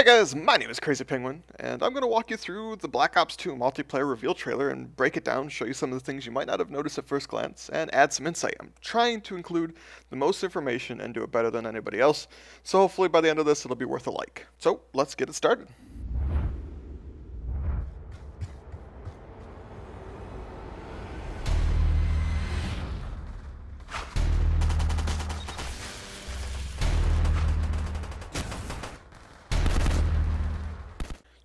Hey guys, my name is Crazy Penguin, and I'm going to walk you through the Black Ops 2 multiplayer reveal trailer and break it down, show you some of the things you might not have noticed at first glance, and add some insight. I'm trying to include the most information and do it better than anybody else, so hopefully by the end of this it'll be worth a like. So, let's get it started.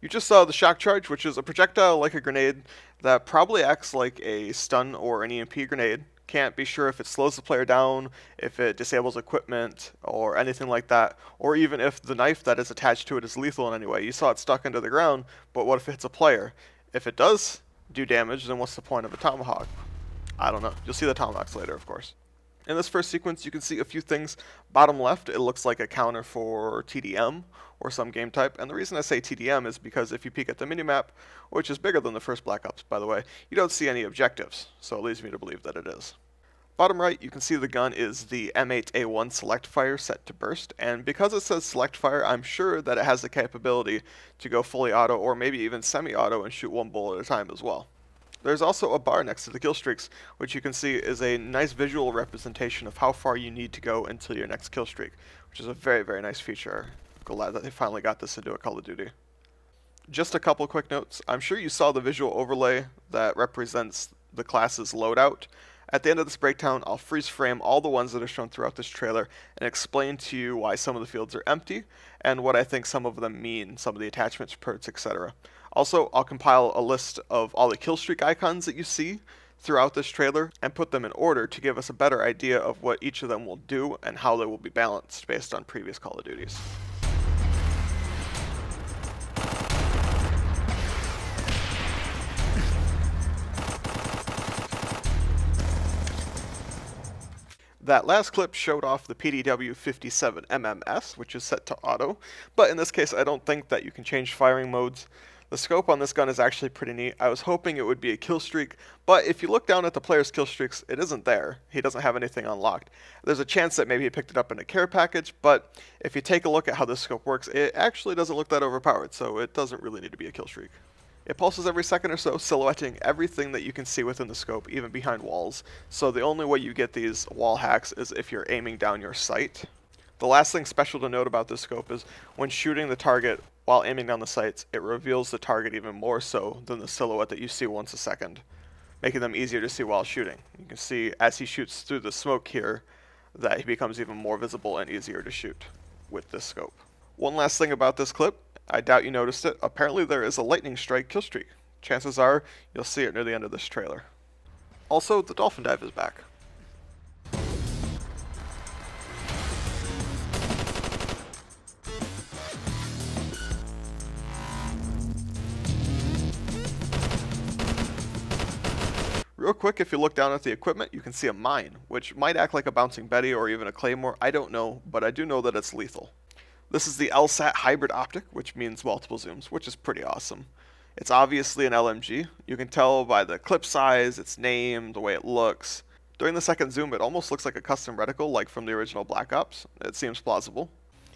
You just saw the shock charge, which is a projectile like a grenade that probably acts like a stun or an EMP grenade. Can't be sure if it slows the player down, if it disables equipment, or anything like that, or even if the knife that is attached to it is lethal in any way. You saw it stuck into the ground, but what if it hits a player? If it does do damage, then what's the point of a tomahawk? I don't know. You'll see the tomahawks later, of course. In this first sequence, you can see a few things. Bottom left, it looks like a counter for TDM or some game type. And the reason I say TDM is because if you peek at the minimap, which is bigger than the first Black Ops, by the way, you don't see any objectives. So it leads me to believe that it is. Bottom right, you can see the gun is the M8A1 Select Fire set to burst. And because it says Select Fire, I'm sure that it has the capability to go fully auto or maybe even semi-auto and shoot one bullet at a time as well. There's also a bar next to the kill streaks, which you can see is a nice visual representation of how far you need to go until your next kill streak, which is a very, very nice feature. Glad that they finally got this into a Call of Duty. Just a couple quick notes. I'm sure you saw the visual overlay that represents the class's loadout. At the end of this breakdown, I'll freeze frame all the ones that are shown throughout this trailer and explain to you why some of the fields are empty and what I think some of them mean, some of the attachments, perks, etc. Also, I'll compile a list of all the killstreak icons that you see throughout this trailer and put them in order to give us a better idea of what each of them will do and how they will be balanced based on previous Call of Duties. That last clip showed off the PDW 57 MMS, which is set to auto, but in this case I don't think that you can change firing modes. The scope on this gun is actually pretty neat. I was hoping it would be a kill streak, but if you look down at the player's kill streaks, it isn't there. He doesn't have anything unlocked. There's a chance that maybe he picked it up in a care package, but if you take a look at how this scope works, it actually doesn't look that overpowered, so it doesn't really need to be a kill streak. It pulses every second or so, silhouetting everything that you can see within the scope, even behind walls. So the only way you get these wall hacks is if you're aiming down your sight. The last thing special to note about this scope is when shooting the target while aiming down the sights, it reveals the target even more so than the silhouette that you see once a second, making them easier to see while shooting. You can see as he shoots through the smoke here that he becomes even more visible and easier to shoot with this scope. One last thing about this clip, I doubt you noticed it, apparently there is a lightning strike killstreak. Chances are you'll see it near the end of this trailer. Also, the dolphin dive is back. Real quick, if you look down at the equipment, you can see a mine, which might act like a bouncing Betty or even a claymore, I don't know, but I do know that it's lethal. This is the LSAT hybrid optic, which means multiple zooms, which is pretty awesome. It's obviously an LMG. You can tell by the clip size, its name, the way it looks. During the second zoom, it almost looks like a custom reticle, like from the original Black Ops. It seems plausible.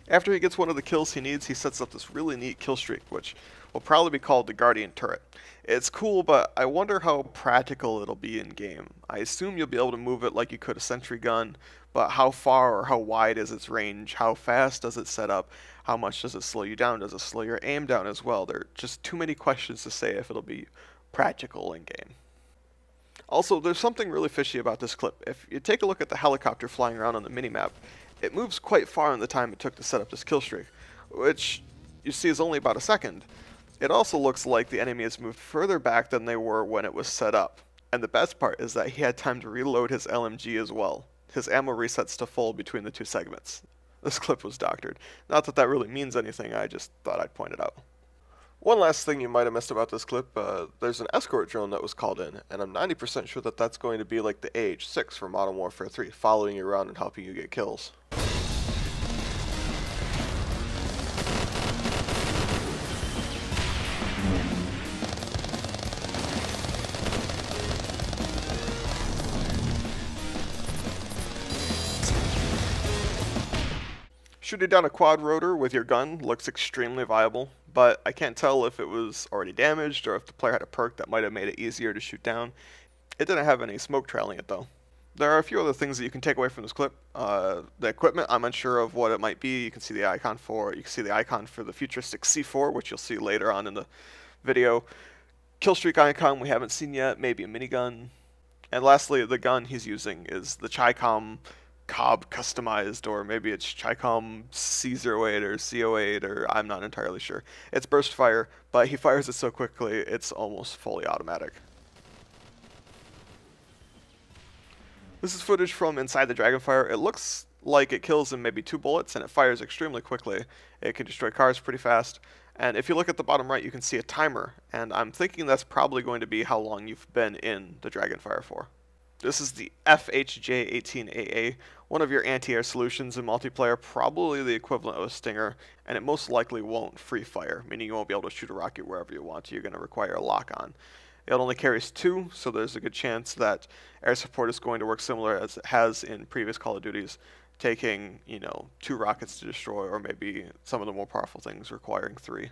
After he gets one of the kills he needs, he sets up this really neat kill streak, which will probably be called the Guardian Turret. It's cool, but I wonder how practical it'll be in game. I assume you'll be able to move it like you could a sentry gun, but how far or how wide is its range? How fast does it set up? How much does it slow you down? Does it slow your aim down as well? There are just too many questions to say if it'll be practical in game. Also, there's something really fishy about this clip. If you take a look at the helicopter flying around on the minimap, it moves quite far in the time it took to set up this kill streak, which you see is only about a second. It also looks like the enemy has moved further back than they were when it was set up. And the best part is that he had time to reload his LMG as well. His ammo resets to full between the two segments. This clip was doctored. Not that that really means anything, I just thought I'd point it out. One last thing you might have missed about this clip, there's an escort drone that was called in, and I'm 90% sure that that's going to be like the AH-6 from Modern Warfare 3, following you around and helping you get kills. Shooting down a quad rotor with your gun looks extremely viable, but I can't tell if it was already damaged or if the player had a perk that might have made it easier to shoot down. It didn't have any smoke trailing it though. There are a few other things that you can take away from this clip. The equipment, I'm unsure of what it might be. You can see the icon for it. You can see the icon for the futuristic C4, which you'll see later on in the video. Killstreak icon we haven't seen yet, maybe a minigun. And lastly, the gun he's using is the Chicom Cobb customized, or maybe it's Chicom C08 or C08, or I'm not entirely sure. It's burst fire, but he fires it so quickly it's almost fully automatic. This is footage from inside the Dragonfire. It looks like it kills in maybe 2 bullets, and it fires extremely quickly. It can destroy cars pretty fast. And if you look at the bottom right, you can see a timer, and I'm thinking that's probably going to be how long you've been in the Dragonfire for. This is the FPSGeneral, one of your anti-air solutions in multiplayer, probably the equivalent of a Stinger, and it most likely won't free fire, meaning you won't be able to shoot a rocket wherever you want to. You're going to require a lock-on. It only carries 2, so there's a good chance that air support is going to work similar as it has in previous Call of Duties, taking, 2 rockets to destroy, or maybe some of the more powerful things requiring 3.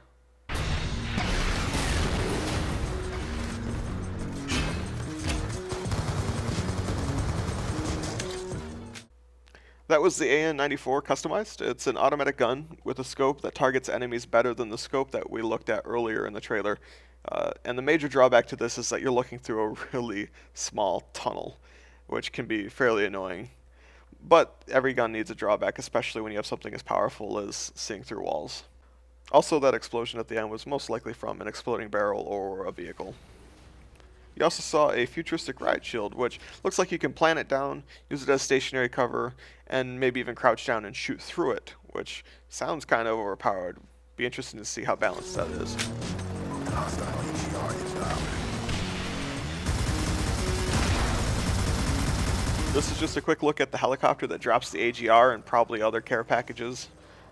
That was the AN-94 customized. It's an automatic gun with a scope that targets enemies better than the scope that we looked at earlier in the trailer. And the major drawback to this is that you're looking through a really small tunnel, which can be fairly annoying. But every gun needs a drawback, especially when you have something as powerful as seeing through walls. Also, that explosion at the end was most likely from an exploding barrel or a vehicle. You also saw a futuristic riot shield, which looks like you can plant it down, use it as stationary cover, and maybe even crouch down and shoot through it, which sounds kind of overpowered. Be interesting to see how balanced that is. This is just a quick look at the helicopter that drops the AGR and probably other care packages.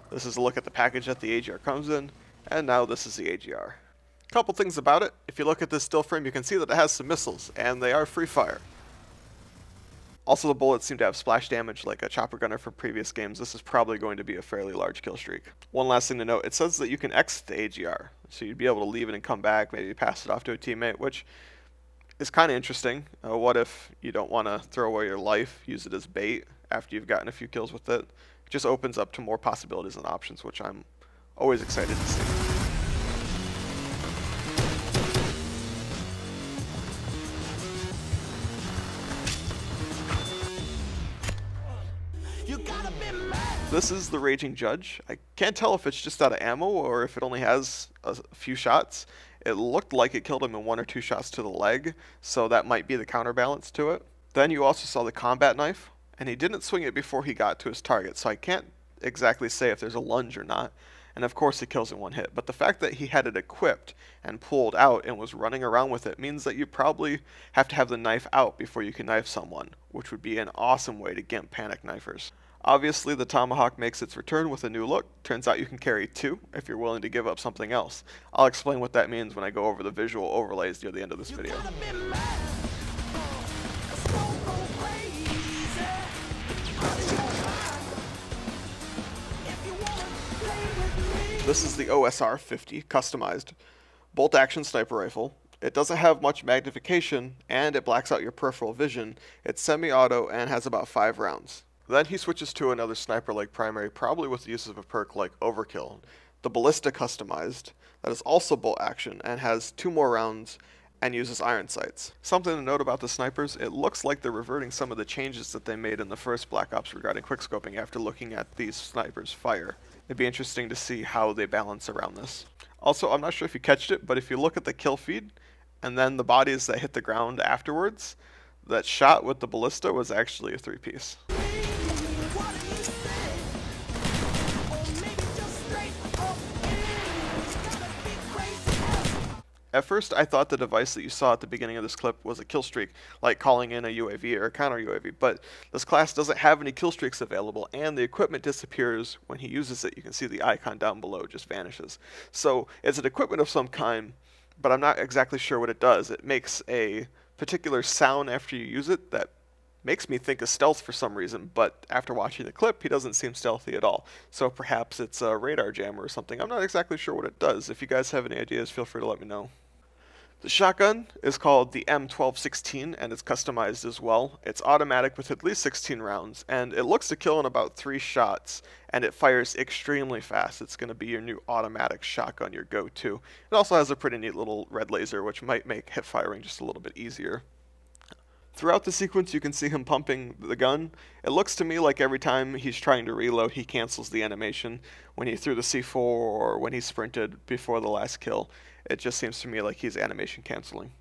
This is a look at the package that the AGR comes in, and now this is the AGR. Couple things about it. If you look at this still frame, you can see that it has some missiles, and they are free fire. Also, the bullets seem to have splash damage like a chopper gunner from previous games. This is probably going to be a fairly large kill streak. One last thing to note, it says that you can exit the AGR, so you'd be able to leave it and come back, maybe pass it off to a teammate, which is kind of interesting. What if you don't want to throw away your life, use it as bait after you've gotten a few kills with it? It just opens up to more possibilities and options, which I'm always excited to see. This is the Raging Judge. I can't tell if it's just out of ammo or if it only has a few shots. It looked like it killed him in 1 or 2 shots to the leg, so that might be the counterbalance to it. Then you also saw the combat knife, and he didn't swing it before he got to his target, so I can't exactly say if there's a lunge or not. And of course it kills in 1 hit, but the fact that he had it equipped and pulled out and was running around with it means that you probably have to have the knife out before you can knife someone, which would be an awesome way to gimp panic knifers. Obviously, the Tomahawk makes its return with a new look. Turns out you can carry 2 if you're willing to give up something else. I'll explain what that means when I go over the visual overlays near the end of this video. This is the OSR-50 customized bolt-action sniper rifle. It doesn't have much magnification, and it blacks out your peripheral vision. It's semi-auto and has about 5 rounds. Then he switches to another sniper-like primary, probably with the use of a perk like Overkill. The Ballista customized, that is also bolt action and has 2 more rounds and uses iron sights. Something to note about the snipers, it looks like they're reverting some of the changes that they made in the first Black Ops regarding quickscoping after looking at these snipers fire. It'd be interesting to see how they balance around this. Also, I'm not sure if you catched it, but if you look at the kill feed and then the bodies that hit the ground afterwards, that shot with the Ballista was actually a 3-piece. At first, I thought the device that you saw at the beginning of this clip was a kill streak, like calling in a UAV or a counter UAV, but this class doesn't have any kill streaks available, and the equipment disappears when he uses it. You can see the icon down below just vanishes. So it's an equipment of some kind, but I'm not exactly sure what it does. It makes a particular sound after you use it that makes me think of stealth for some reason, but after watching the clip, he doesn't seem stealthy at all. So perhaps it's a radar jammer or something. I'm not exactly sure what it does. If you guys have any ideas, feel free to let me know. The shotgun is called the M1216 and it's customized as well. It's automatic with at least 16 rounds and it looks to kill in about 3 shots and it fires extremely fast. It's going to be your new automatic shotgun, your go-to. It also has a pretty neat little red laser which might make hip firing just a little bit easier. Throughout the sequence you can see him pumping the gun. It looks to me like every time he's trying to reload he cancels the animation when he threw the C4 or when he sprinted before the last kill. It just seems to me like he's animation canceling.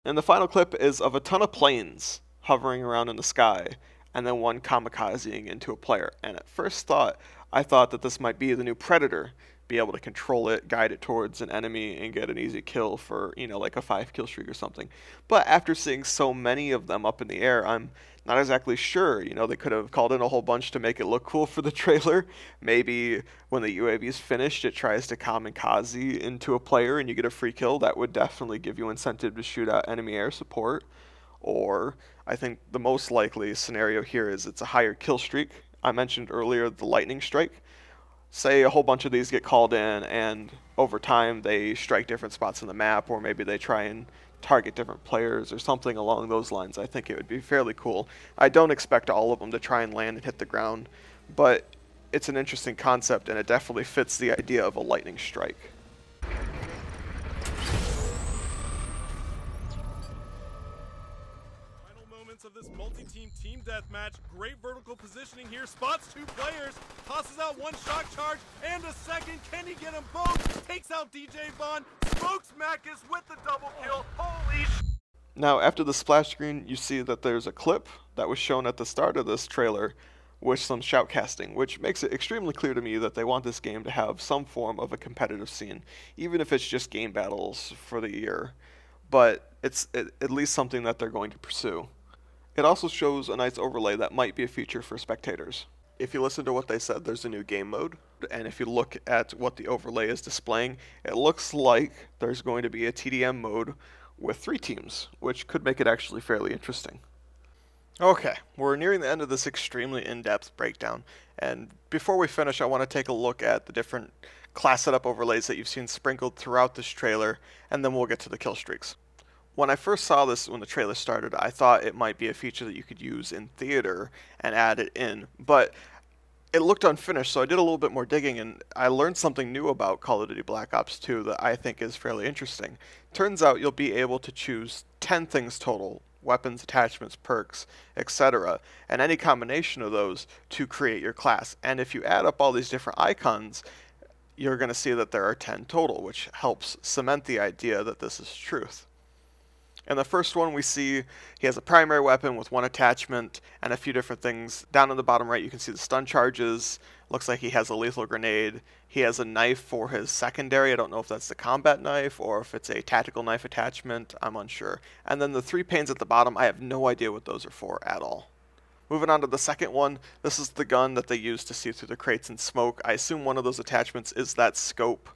And the final clip is of a ton of planes hovering around in the sky and then one kamikazing into a player. And at first thought, I thought that this might be the new Predator, be able to control it, guide it towards an enemy, and get an easy kill for, like a 5-kill streak or something. But after seeing so many of them up in the air, I'm not exactly sure. They could have called in a whole bunch to make it look cool for the trailer. Maybe when the UAV is finished, it tries to kamikaze into a player and you get a free kill. That would definitely give you incentive to shoot out enemy air support. Or I think the most likely scenario here is it's a higher kill streak. I mentioned earlier the lightning strike. Say a whole bunch of these get called in and over time they strike different spots in the map, or maybe they try and target different players or something along those lines. I think it would be fairly cool. I don't expect all of them to try and land and hit the ground, but it's an interesting concept and it definitely fits the idea of a lightning strike. Of this multi-team team deathmatch. Great vertical positioning here. Spots 2 players. Tosses out 1 shock charge and a second. Can he get them both? Takes out DJ Vaughn. Smokes Macus with the double kill. Holy sh! Now, after the splash screen, you see that there's a clip that was shown at the start of this trailer with some shoutcasting, which makes it extremely clear to me that they want this game to have some form of a competitive scene, even if it's just game battles for the year. But it's at least something that they're going to pursue. It also shows a nice overlay that might be a feature for spectators. If you listen to what they said, there's a new game mode, and if you look at what the overlay is displaying, it looks like there's going to be a TDM mode with 3 teams, which could make it actually fairly interesting. Okay, we're nearing the end of this extremely in-depth breakdown, and before we finish, I want to take a look at the different class setup overlays that you've seen sprinkled throughout this trailer, and then we'll get to the kill streaks. When I first saw this when the trailer started, I thought it might be a feature that you could use in theater and add it in, but it looked unfinished, so I did a little bit more digging and I learned something new about Call of Duty Black Ops 2 that I think is fairly interesting. Turns out you'll be able to choose 10 things total, weapons, attachments, perks, etc., and any combination of those to create your class. And if you add up all these different icons, you're going to see that there are 10 total, which helps cement the idea that this is truth. In the first one, we see he has a primary weapon with 1 attachment and a few different things. Down in the bottom right, you can see the stun charges. Looks like he has a lethal grenade. He has a knife for his secondary. I don't know if that's the combat knife or if it's a tactical knife attachment. I'm unsure. And then the 3 panes at the bottom, I have no idea what those are for at all. Moving on to the second one, this is the gun that they use to see through the crates and smoke. I assume one of those attachments is that scope.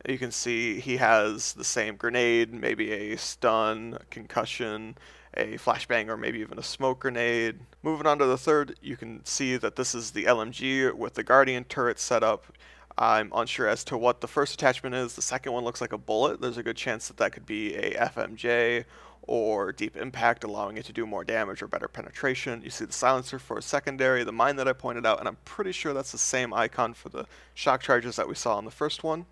You can see he has the same grenade, maybe a stun, a concussion, a flashbang, or maybe even a smoke grenade. Moving on to the third, you can see that this is the LMG with the Guardian turret set up. I'm unsure as to what the first attachment is. The second one looks like a bullet. There's a good chance that that could be a FMJ or deep impact, allowing it to do more damage or better penetration. You see the silencer for a secondary, the mine that I pointed out, and I'm pretty sure that's the same icon for the shock charges that we saw in the first one.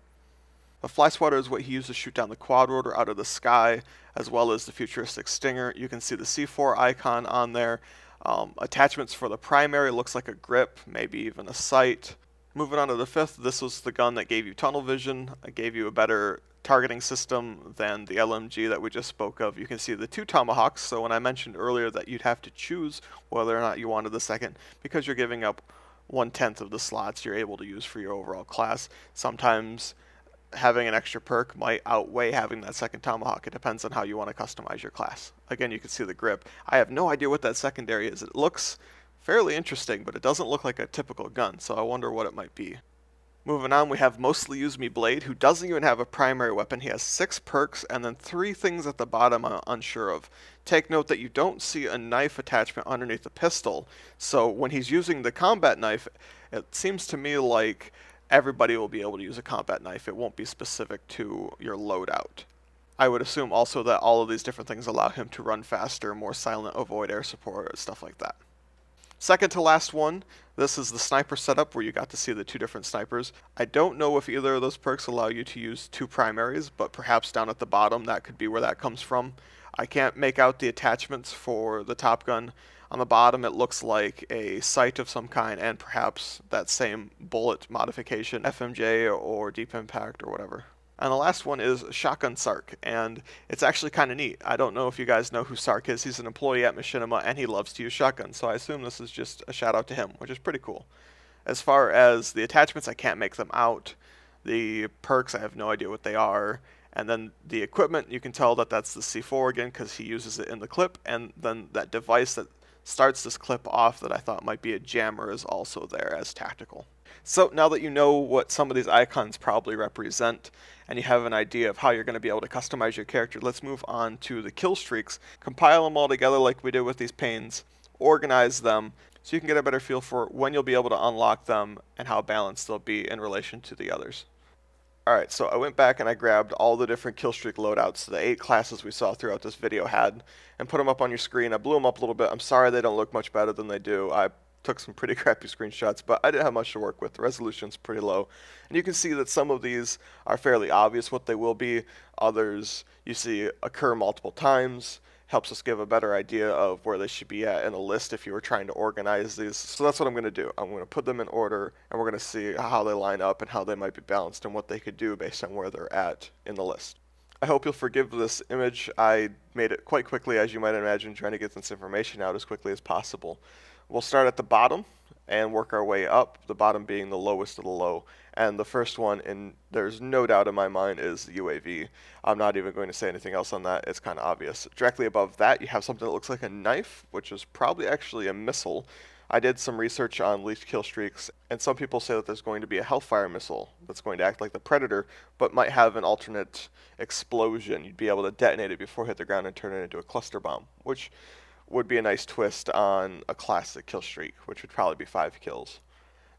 The fly swatter is what he used to shoot down the quad rotor out of the sky, as well as the futuristic stinger. You can see the C4 icon on there. Attachments for the primary looks like a grip, maybe even a sight. Moving on to the fifth, this was the gun that gave you tunnel vision. It gave you a better targeting system than the LMG that we just spoke of. You can see the 2 tomahawks, so when I mentioned earlier that you'd have to choose whether or not you wanted the second, because you're giving up 1/10 of the slots you're able to use for your overall class. Sometimes having an extra perk might outweigh having that second tomahawk. It depends on how you want to customize your class. Again, you can see the grip. I have no idea what that secondary is. It looks fairly interesting, but it doesn't look like a typical gun, so I wonder what it might be. Moving on, we have Mostly Use Me Blade, who doesn't even have a primary weapon. He has 6 perks and then 3 things at the bottom I'm unsure of. Take note that you don't see a knife attachment underneath the pistol, so when he's using the combat knife, it seems to me like everybody will be able to use a combat knife. It won't be specific to your loadout. I would assume also that all of these different things allow him to run faster, more silent, avoid air support, stuff like that. Second to last one, this is the sniper setup where you got to see the 2 different snipers. I don't know if either of those perks allow you to use 2 primaries, but perhaps down at the bottom that could be where that comes from. I can't make out the attachments for the Top Gun. On the bottom it looks like a sight of some kind and perhaps that same bullet modification, FMJ or Deep Impact or whatever. And the last one is Shotgun Sark, and it's actually kind of neat. I don't know if you guys know who Sark is. He's an employee at Machinima, and he loves to use shotguns, so I assume this is just a shout out to him, which is pretty cool. As far as the attachments, I can't make them out. The perks, I have no idea what they are. And then the equipment, you can tell that that's the C4 again, because he uses it in the clip, and then that device that starts this clip off that I thought might be a jammer is also there as tactical. So now that you know what some of these icons probably represent, and you have an idea of how you're going to be able to customize your character, let's move on to the kill streaks, compile them all together like we did with these panes, organize them, so you can get a better feel for when you'll be able to unlock them and how balanced they'll be in relation to the others. Alright, so I went back and I grabbed all the different killstreak loadouts the 8 classes we saw throughout this video had, and put them up on your screen. I blew them up a little bit. I'm sorry they don't look much better than they do. I took some pretty crappy screenshots, but I didn't have much to work with. The resolution's pretty low. And you can see that some of these are fairly obvious what they will be. Others you see occur multiple times. Helps us give a better idea of where they should be at in a list if you were trying to organize these. So that's what I'm going to do. I'm going to put them in order, and we're going to see how they line up and how they might be balanced and what they could do based on where they're at in the list. I hope you'll forgive this image. I made it quite quickly, as you might imagine, trying to get this information out as quickly as possible. We'll start at the bottom and work our way up, the bottom being the lowest of the low. And the first one, and there's no doubt in my mind, is the UAV. I'm not even going to say anything else on that. It's kind of obvious. Directly above that, you have something that looks like a knife, which is probably actually a missile. I did some research on leaked kill streaks, and some people say that there's going to be a Hellfire missile that's going to act like the Predator, but might have an alternate explosion. You'd be able to detonate it before it hit the ground and turn it into a cluster bomb, which would be a nice twist on a classic kill streak, which would probably be 5 kills.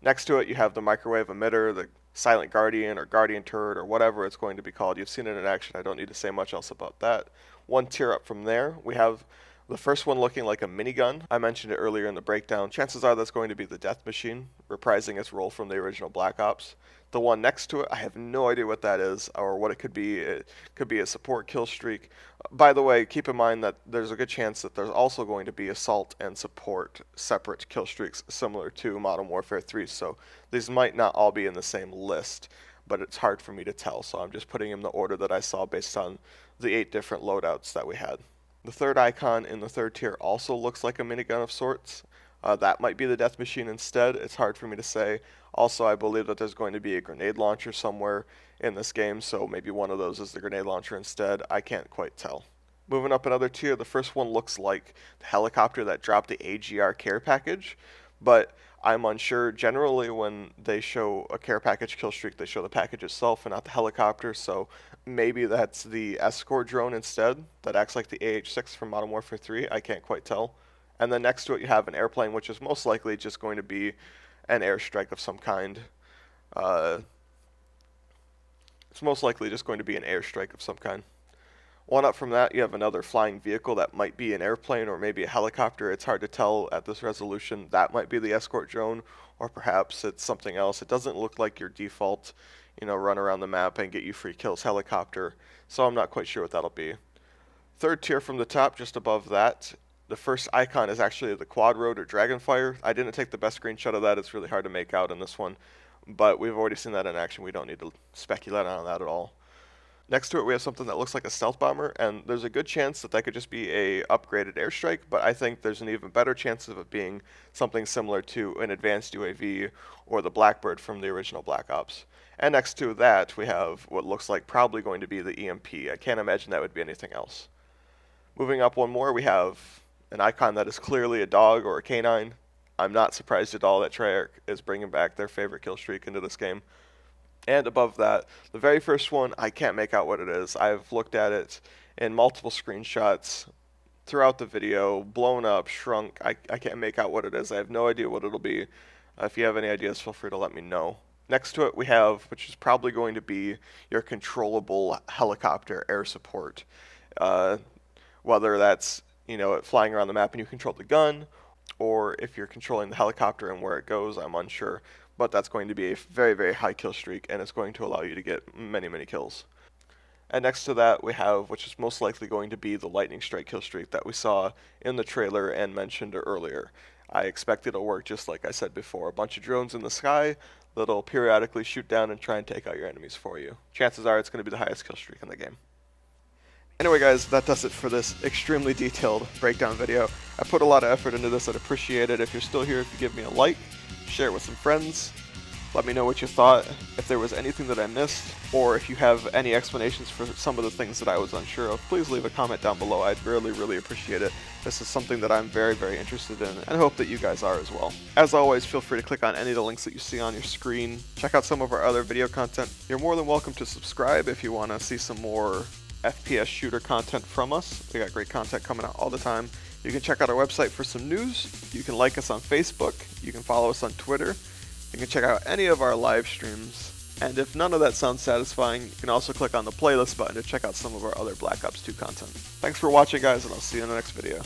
Next to it, you have the microwave emitter, the Silent Guardian or Guardian Turret or whatever it's going to be called. You've seen it in action. I don't need to say much else about that. One tier up from there, we have the first one looking like a minigun. I mentioned it earlier in the breakdown. Chances are that's going to be the Death Machine, reprising its role from the original Black Ops. The one next to it, I have no idea what that is or what it could be. It could be a support kill streak. By the way, keep in mind that there's a good chance that there's also going to be assault and support separate kill streaks similar to Modern Warfare 3. So these might not all be in the same list, but it's hard for me to tell. So I'm just putting in the order that I saw based on the 8 different loadouts that we had. The third icon in the third tier also looks like a minigun of sorts. That might be the Death Machine instead. It's hard for me to say. Also, I believe that there's going to be a grenade launcher somewhere in this game, so maybe one of those is the grenade launcher instead. I can't quite tell. Moving up another tier, the first one looks like the helicopter that dropped the AGR care package, but I'm unsure. Generally, when they show a care package kill streak, they show the package itself and not the helicopter, so maybe that's the escort drone instead that acts like the AH-6 from Modern Warfare 3. I can't quite tell. And then next to it you have an airplane, which is most likely just going to be an airstrike of some kind. It's most likely just going to be an airstrike of some kind. One up from that, you have another flying vehicle that might be an airplane or maybe a helicopter. It's hard to tell at this resolution. That might be the escort drone, or perhaps it's something else. It doesn't look like your default, run around the map and get you free kills helicopter, so I'm not quite sure what that'll be. Third tier from the top, just above that, the first icon is actually the quad road or Dragonfire. I didn't take the best screenshot of that. It's really hard to make out in this one, but we've already seen that in action. We don't need to speculate on that at all. Next to it, we have something that looks like a stealth bomber, and there's a good chance that that could just be a upgraded airstrike, but I think there's an even better chance of it being something similar to an advanced UAV or the Blackbird from the original Black Ops. And next to that, we have what looks like probably going to be the EMP. I can't imagine that would be anything else. Moving up one more, we have an icon that is clearly a dog or a canine. I'm not surprised at all that Treyarch is bringing back their favorite kill streak into this game. And above that, the very first one, I can't make out what it is. I've looked at it in multiple screenshots throughout the video, blown up, shrunk. I can't make out what it is. I have no idea what it'll be. If you have any ideas, feel free to let me know. Next to it, we have, which is probably going to be your controllable helicopter air support. Whether that's, it flying around the map and you control the gun, or if you're controlling the helicopter and where it goes, I'm unsure. But that's going to be a very, very high kill streak, and it's going to allow you to get many, many kills. And next to that, we have, which is most likely going to be the lightning strike kill streak that we saw in the trailer and mentioned earlier. I expect it'll work just like I said before. A bunch of drones in the sky that'll periodically shoot down and try and take out your enemies for you. Chances are it's going to be the highest kill streak in the game. Anyway guys, that does it for this extremely detailed breakdown video. I put a lot of effort into this. I'd appreciate it if you're still here, if you give me a like, share it with some friends. Let me know what you thought, if there was anything that I missed, or if you have any explanations for some of the things that I was unsure of, please leave a comment down below. I'd really, really appreciate it. This is something that I'm very, very interested in, and I hope that you guys are as well. As always, feel free to click on any of the links that you see on your screen. Check out some of our other video content. You're more than welcome to subscribe if you want to see some more FPS shooter content from us. We got great content coming out all the time. You can check out our website for some news. You can like us on Facebook. You can follow us on Twitter. You can check out any of our live streams, and if none of that sounds satisfying, you can also click on the playlist button to check out some of our other Black Ops 2 content. Thanks for watching guys, and I'll see you in the next video.